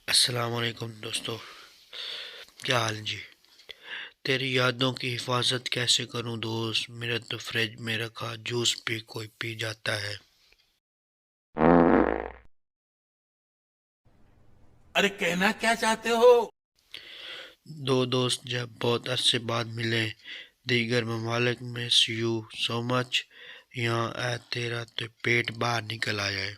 अस्सलाम वालेकुम दोस्तों, क्या हाल जी। तेरी यादों की हिफाजत कैसे करूं दोस्त, मेरा तो फ्रिज में रखा जूस भी कोई पी जाता है। अरे कहना क्या चाहते हो? दो दोस्त जब बहुत अरसे बाद मिले, दीगर ममालिक में यू सो मच, यहाँ ऐ तेरा तो पेट बाहर निकल आया है।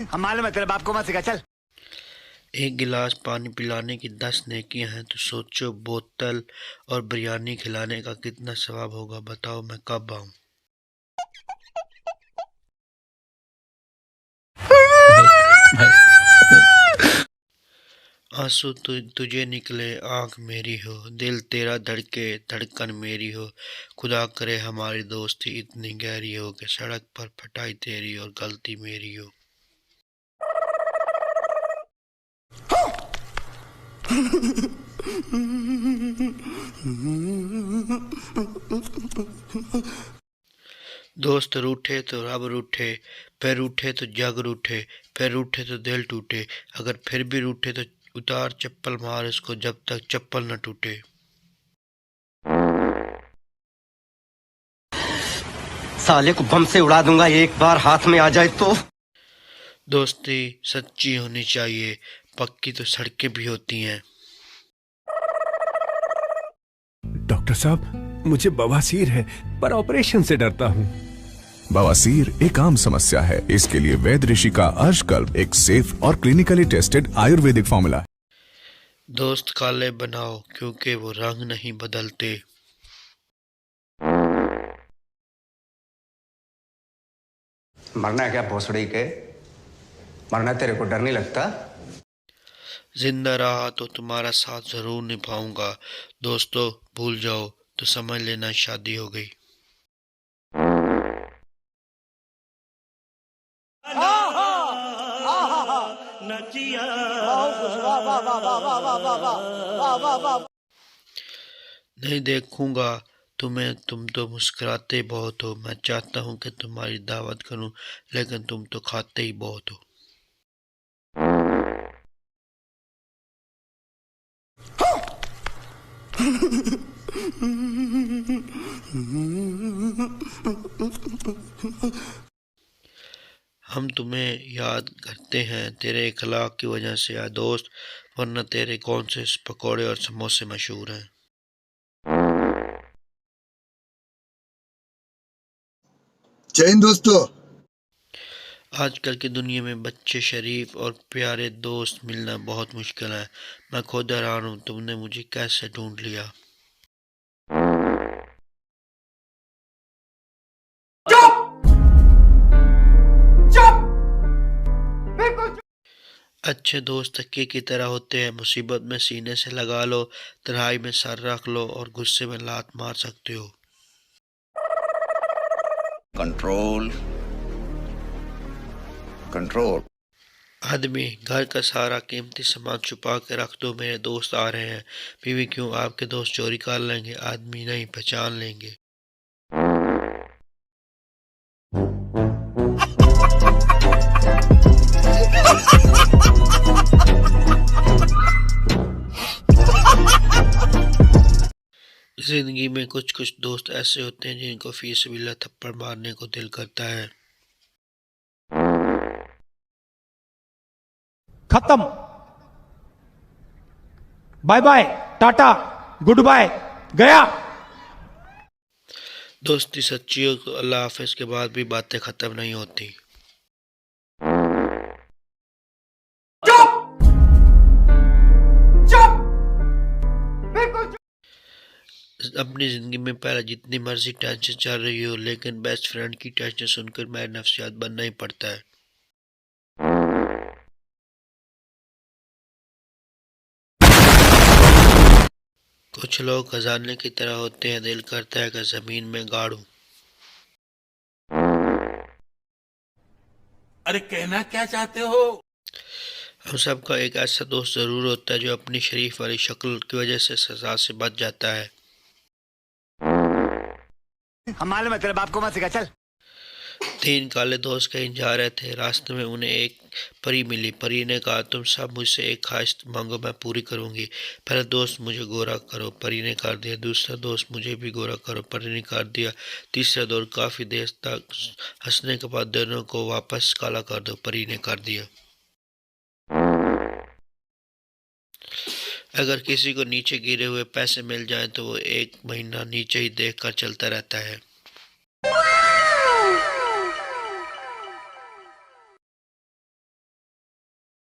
हम मालूम है तेरे बाप को मत सिखा चल। एक गिलास पानी पिलाने की 10 नेकियां हैं, तो सोचो बोतल और बिरयानी खिलाने का कितना सवाब होगा। बताओ मैं कब आऊं। भाई भाई नहीं। आंसू तुझे निकले आंख मेरी हो, दिल तेरा धड़के धड़कन मेरी हो। खुदा करे हमारी दोस्ती इतनी गहरी हो कि सड़क पर पिटाई तेरी और गलती मेरी हो। दोस्त रूठे तो रब रूठे, फिर रूठे तो जग रूठे, फिर रूठे तो दिल टूटे। अगर फिर भी रूठे तो उतार चप्पल मार इसको जब तक चप्पल न टूटे। साले को बम से उड़ा दूंगा एक बार हाथ में आ जाए तो। दोस्ती सच्ची होनी चाहिए, पक्की तो सड़कें भी होती हैं। डॉक्टर साहब, मुझे बवासीर है पर ऑपरेशन से डरता हूँ। बवासीर एक आम समस्या है। इसके लिए वैद्य ऋषि का अर्शकल्प एक सेफ और क्लिनिकली टेस्टेड आयुर्वेदिक फॉर्मूला है। दोस्त काले बनाओ क्योंकि वो रंग नहीं बदलते। मरना है क्या भोसड़ी के? मरना तेरे को डर नहीं लगता? जिंदा रहा तो तुम्हारा साथ जरूर निभाऊंगा। दोस्तों भूल जाओ तो समझ लेना शादी हो गई। नहीं देखूंगा तुम्हें, तुम तो मुस्कुराते बहुत हो। मैं चाहता हूँ कि तुम्हारी दावत करूं, लेकिन तुम तो खाते ही बहुत हो। हम तुम्हें याद करते हैं तेरे इखलाक की वजह से यार दोस्त, वरना तेरे कौन से पकौड़े और समोसे मशहूर हैं। जय हिंद दोस्तों। आजकल की दुनिया में बच्चे शरीफ और प्यारे दोस्त मिलना बहुत मुश्किल है। मैं खुद हैरान हूँ तुमने मुझे कैसे ढूंढ लिया। अच्छे दोस्त तकिए की तरह होते हैं, मुसीबत में सीने से लगा लो, तन्हाई में सर रख लो और गुस्से में लात मार सकते हो। Control control. आदमी घर का सारा कीमती सामान छुपा के रख दो, मेरे दोस्त आ रहे हैं। बीवी क्यों, आपके दोस्त चोरी कर लेंगे, आदमी नहीं पहचान लेंगे। जिंदगी में कुछ कुछ दोस्त ऐसे होते हैं जिनको फी सबिल्लाह थप्पड़ मारने को दिल करता है। खत्म। Bye bye, tata, good bye, गया। दोस्ती सच्ची हो तो अल्लाह हाफिज के बाद भी बातें खत्म नहीं होती। अपनी जिंदगी में पहले जितनी मर्जी टेंशन चल रही हो, लेकिन बेस्ट फ्रेंड की टेंशन सुनकर मेरा नफ्सियात बनना ही पड़ता है। कुछ लोग खजाने की तरह होते हैं, दिल करता है कि जमीन में गाड़ूं। अरे कहना क्या चाहते हो? हम सबका एक ऐसा दोस्त जरूर होता है जो अपनी शरीफ वाली शक्ल की वजह से सजा से बच जाता है। हम मालूम है तेरे बाप को मत सिखा चल। तीन काले दोस्त कहीं जा रहे थे। रास्ते में उन्हें एक परी मिली। परी ने कहा, तुम सब मुझसे एक ख्वाहिश मांगो, मैं पूरी करूंगी। पहला दोस्त, मुझे गोरा करो, परी ने कर दिया। दूसरा दोस्त, मुझे भी गोरा करो, परी ने कर दिया। तीसरा दोस्त, काफी देर तक हंसने के बाद दोनों को वापस काला कर दो, परी ने कर दिया। अगर किसी को नीचे गिरे हुए पैसे मिल जाएं तो वो एक महीना नीचे ही देख कर चलता रहता है।